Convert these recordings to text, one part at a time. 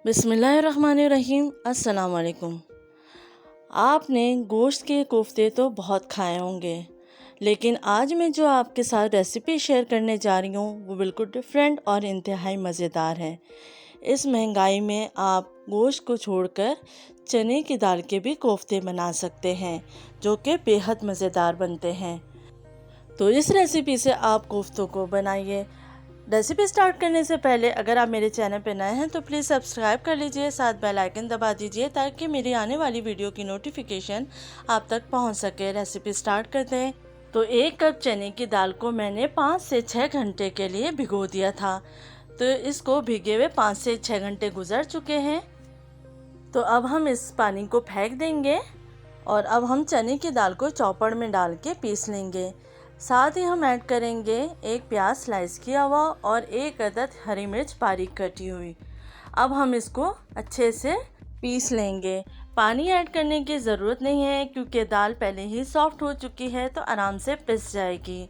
बिस्मिल्लाहिर्रहमानिर्रहीम। अस्सलाम वालेकुम। आपने गोश्त के कोफ्ते तो बहुत खाए होंगे, लेकिन आज मैं जो आपके साथ रेसिपी शेयर करने जा रही हूँ वो बिल्कुल डिफरेंट और इंतहाई मज़ेदार है। इस महंगाई में आप गोश्त को छोड़कर चने की दाल के भी कोफ्ते बना सकते हैं, जो कि बेहद मज़ेदार बनते हैं। तो इस रेसिपी से आप कोफ्तों को बनाइए। रेसिपी स्टार्ट करने से पहले अगर आप मेरे चैनल पर नए हैं तो प्लीज़ सब्सक्राइब कर लीजिए, साथ बेल आइकन दबा दीजिए ताकि मेरी आने वाली वीडियो की नोटिफिकेशन आप तक पहुंच सके। रेसिपी स्टार्ट करते हैं। तो 1 कप चने की दाल को मैंने 5 से 6 घंटे के लिए भिगो दिया था। तो इसको भिगे हुए 5 से 6 घंटे गुजर चुके हैं। तो अब हम इस पानी को फेंक देंगे और अब हम चने की दाल को चॉपर में डाल के पीस लेंगे। साथ ही हम ऐड करेंगे 1 प्याज स्लाइस किया हुआ और 1 अदद हरी मिर्च बारीक कटी हुई। अब हम इसको अच्छे से पीस लेंगे। पानी ऐड करने की ज़रूरत नहीं है क्योंकि दाल पहले ही सॉफ्ट हो चुकी है, तो आराम से पिस जाएगी।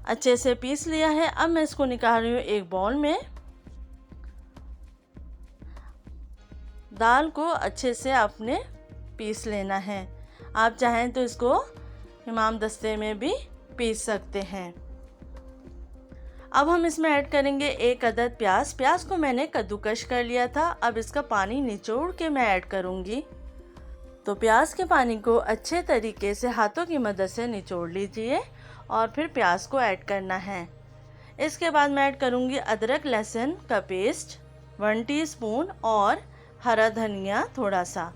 अच्छे से पीस लिया है। अब मैं इसको निकाल रही हूँ एक बाउल में। दाल को अच्छे से आपने पीस लेना है। आप चाहें तो इसको इमाम दस्ते में भी पीस सकते हैं। अब हम इसमें ऐड करेंगे 1 अदद प्याज। प्याज को मैंने कद्दूकश कर लिया था। अब इसका पानी निचोड़ के मैं ऐड करूंगी। तो प्याज के पानी को अच्छे तरीके से हाथों की मदद से निचोड़ लीजिए और फिर प्याज को ऐड करना है। इसके बाद मैं ऐड करूंगी अदरक लहसुन का पेस्ट 1 टीस्पून और हरा धनिया थोड़ा सा,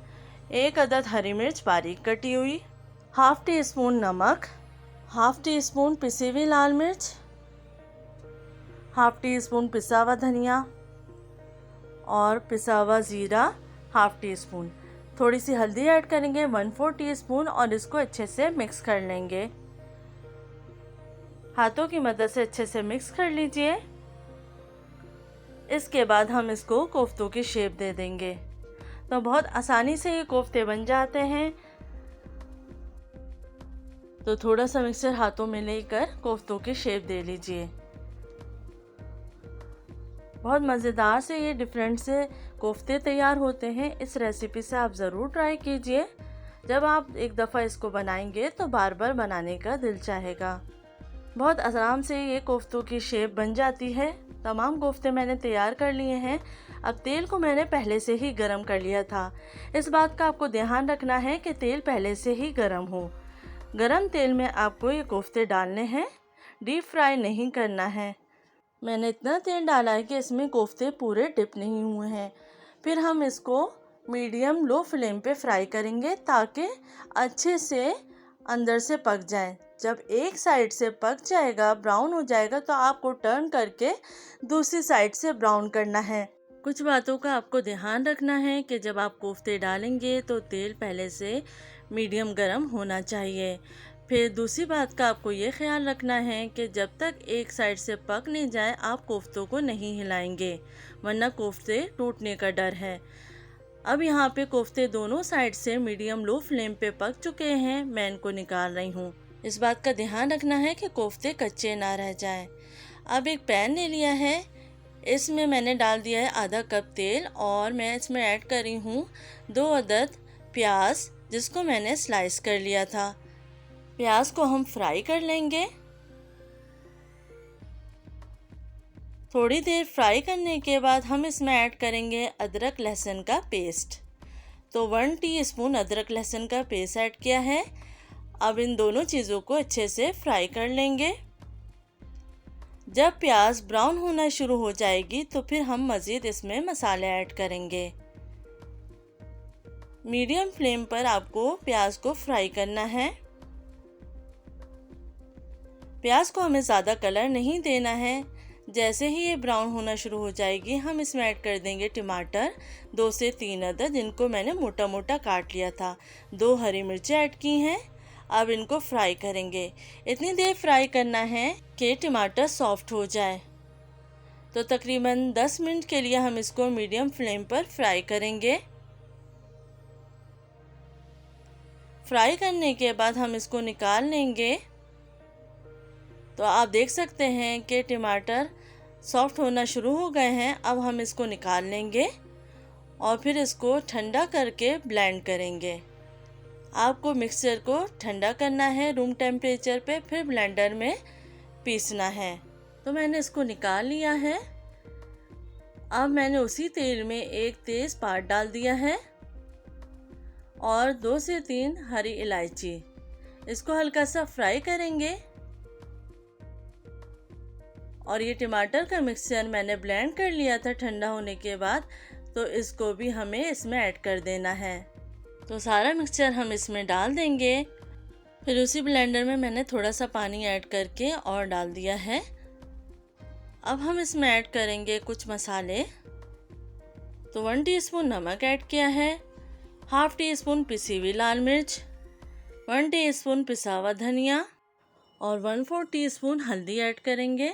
1 अदद हरी मिर्च बारीक कटी हुई, हाफ टी स्पून नमक, हाफ टी स्पून पिसी हुई लाल मिर्च, हाफ टी स्पून पिसा हुआ धनिया और पिसा हुआ ज़ीरा हाफ टी स्पून। थोड़ी सी हल्दी ऐड करेंगे 1/4 टीस्पून और इसको अच्छे से मिक्स कर लेंगे। हाथों की मदद से अच्छे से मिक्स कर लीजिए। इसके बाद हम इसको कोफ्तों की शेप दे देंगे। तो बहुत आसानी से ये कोफ्ते बन जाते हैं। तो थोड़ा सा मिक्सर हाथों में लेकर कोफ्तों की शेप दे लीजिए। बहुत मज़ेदार से ये डिफरेंट से कोफ्ते तैयार होते हैं। इस रेसिपी से आप ज़रूर ट्राई कीजिए। जब आप एक दफ़ा इसको बनाएंगे तो बार बार बनाने का दिल चाहेगा। बहुत आराम से ये कोफ्तों की शेप बन जाती है। तमाम कोफ्ते मैंने तैयार कर लिए हैं। अब तेल को मैंने पहले से ही गरम कर लिया था। इस बात का आपको ध्यान रखना है कि तेल पहले से ही गरम हो। गरम तेल में आपको ये कोफ्ते डालने हैं, डीप फ्राई नहीं करना है। मैंने इतना तेल डाला है कि इसमें कोफ्ते पूरे डिप नहीं हुए हैं। फिर हम इसको मीडियम लो फ्लेम पे फ्राई करेंगे ताकि अच्छे से अंदर से पक जाए। जब एक साइड से पक जाएगा, ब्राउन हो जाएगा, तो आपको टर्न करके दूसरी साइड से ब्राउन करना है। कुछ बातों का आपको ध्यान रखना है कि जब आप कोफ्ते डालेंगे तो तेल पहले से मीडियम गरम होना चाहिए। फिर दूसरी बात का आपको ये ख्याल रखना है कि जब तक एक साइड से पक नहीं जाए आप कोफ्तों को नहीं हिलाएंगे, वरना कोफ्ते टूटने का डर है। अब यहाँ पे कोफ्ते दोनों साइड से मीडियम लो फ्लेम पे पक चुके हैं। मैं इनको निकाल रही हूँ। इस बात का ध्यान रखना है कि कोफ्ते कच्चे ना रह जाएं। अब एक पैन ले लिया है। इसमें मैंने डाल दिया है आधा कप तेल और मैं इसमें ऐड कर रही हूँ 2 अदद प्याज, जिसको मैंने स्लाइस कर लिया था। प्याज को हम फ्राई कर लेंगे। थोड़ी देर फ्राई करने के बाद हम इसमें ऐड करेंगे अदरक लहसुन का पेस्ट। तो 1 टीस्पून अदरक लहसुन का पेस्ट ऐड किया है। अब इन दोनों चीज़ों को अच्छे से फ्राई कर लेंगे। जब प्याज ब्राउन होना शुरू हो जाएगी तो फिर हम मज़ीद इसमें मसाले ऐड करेंगे। मीडियम फ्लेम पर आपको प्याज को फ्राई करना है। प्याज को हमें ज़्यादा कलर नहीं देना है। जैसे ही ये ब्राउन होना शुरू हो जाएगी हम इसमें ऐड कर देंगे टमाटर 2 से 3 अदद, जिनको मैंने मोटा मोटा काट लिया था। 2 हरी मिर्चें ऐड की हैं। अब इनको फ्राई करेंगे। इतनी देर फ्राई करना है कि टमाटर सॉफ्ट हो जाए। तो तकरीबन 10 मिनट के लिए हम इसको मीडियम फ्लेम पर फ्राई करेंगे। फ्राई करने के बाद हम इसको निकाल लेंगे। तो आप देख सकते हैं कि टमाटर सॉफ्ट होना शुरू हो गए हैं। अब हम इसको निकाल लेंगे और फिर इसको ठंडा करके ब्लेंड करेंगे। आपको मिक्सचर को ठंडा करना है रूम टेम्परेचर पे, फिर ब्लेंडर में पीसना है। तो मैंने इसको निकाल लिया है। अब मैंने उसी तेल में एक तेज़पात डाल दिया है और 2 से 3 हरी इलायची। इसको हल्का सा फ्राई करेंगे। और ये टमाटर का मिक्सचर मैंने ब्लेंड कर लिया था ठंडा होने के बाद, तो इसको भी हमें इसमें ऐड कर देना है। तो सारा मिक्सचर हम इसमें डाल देंगे। फिर उसी ब्लेंडर में मैंने थोड़ा सा पानी ऐड करके और डाल दिया है। अब हम इसमें ऐड करेंगे कुछ मसाले। तो 1 टीस्पून नमक ऐड किया है, हाफ टी स्पून पिसी हुई लाल मिर्च, 1 टीस्पून पिसा हुआ धनिया और 1/4 टीस्पून हल्दी ऐड करेंगे।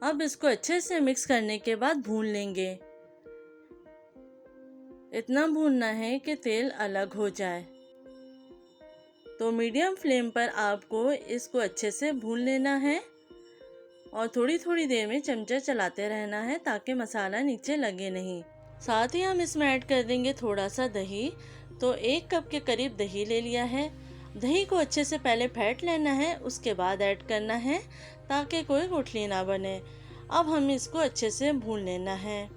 अब इसको अच्छे से मिक्स करने के बाद भून लेंगे। इतना भूनना है कि तेल अलग हो जाए। तो मीडियम फ्लेम पर आपको इसको अच्छे से भून लेना है और थोड़ी थोड़ी देर में चमचा चलाते रहना है ताकि मसाला नीचे लगे नहीं। साथ ही हम इसमें ऐड कर देंगे थोड़ा सा दही। तो 1 कप के करीब दही ले लिया है। दही को अच्छे से पहले फेंट लेना है, उसके बाद ऐड करना है ताकि कोई गुठली ना बने। अब हम इसको अच्छे से भून लेना है।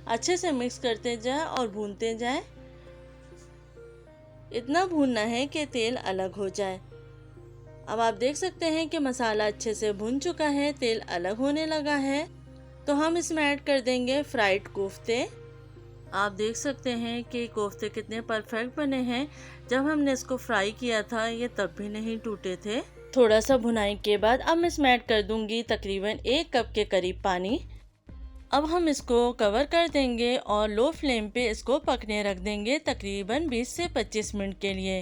अच्छे से मिक्स करते जाए और भूनते जाए। इतना भूनना है कि तेल अलग हो जाए। अब आप देख सकते हैं कि मसाला अच्छे से भुन चुका है, तेल अलग होने लगा है। तो हम इसमें ऐड कर देंगे फ्राइड कोफ्ते। आप देख सकते हैं कि कोफ्ते कितने परफेक्ट बने हैं। जब हमने इसको फ्राई किया था ये तब भी नहीं टूटे थे। थोड़ा सा भुनाई के बाद अब मैं इसमें ऐड कर दूंगी तकरीबन 1 कप के करीब पानी। अब हम इसको कवर कर देंगे और लो फ्लेम पे इसको पकने रख देंगे तकरीबन 20 से 25 मिनट के लिए,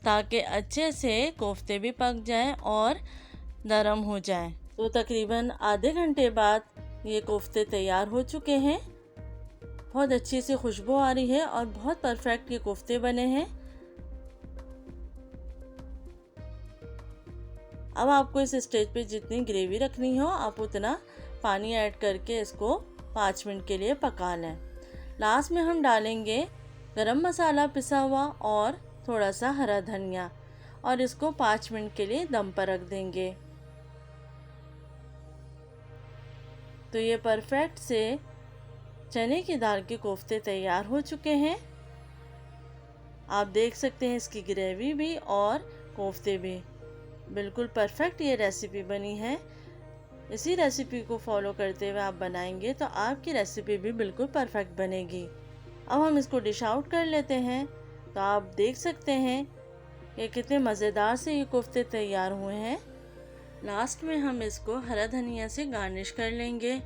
ताकि अच्छे से कोफ्ते भी पक जाएं और नरम हो जाएं। तो तकरीबन आधे घंटे बाद ये कोफ्ते तैयार हो चुके हैं। बहुत अच्छी सी खुशबू आ रही है और बहुत परफेक्ट ये कोफ्ते बने हैं। अब आपको इस स्टेज पे जितनी ग्रेवी रखनी हो आप उतना पानी ऐड करके इसको 5 मिनट के लिए पका लें। लास्ट में हम डालेंगे गरम मसाला पिसा हुआ और थोड़ा सा हरा धनिया और इसको 5 मिनट के लिए दम पर रख देंगे। तो ये परफेक्ट से चने की दाल के कोफ्ते तैयार हो चुके हैं। आप देख सकते हैं इसकी ग्रेवी भी और कोफ्ते भी बिल्कुल परफेक्ट ये रेसिपी बनी है। इसी रेसिपी को फॉलो करते हुए आप बनाएंगे तो आपकी रेसिपी भी बिल्कुल परफेक्ट बनेगी। अब हम इसको डिश आउट कर लेते हैं। तो आप देख सकते हैं कि कितने मज़ेदार से ये कोफ्ते तैयार हुए हैं। लास्ट में हम इसको हरा धनिया से गार्निश कर लेंगे।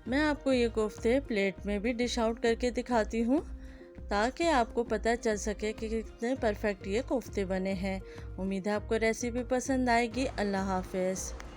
मैं आपको ये कोफ्ते प्लेट में भी डिश आउट करके दिखाती हूँ ताकि आपको पता चल सके कि कितने परफेक्ट ये कोफ्ते बने हैं। उम्मीद है आपको रेसिपी पसंद आएगी। अल्लाह हाफ़िज़।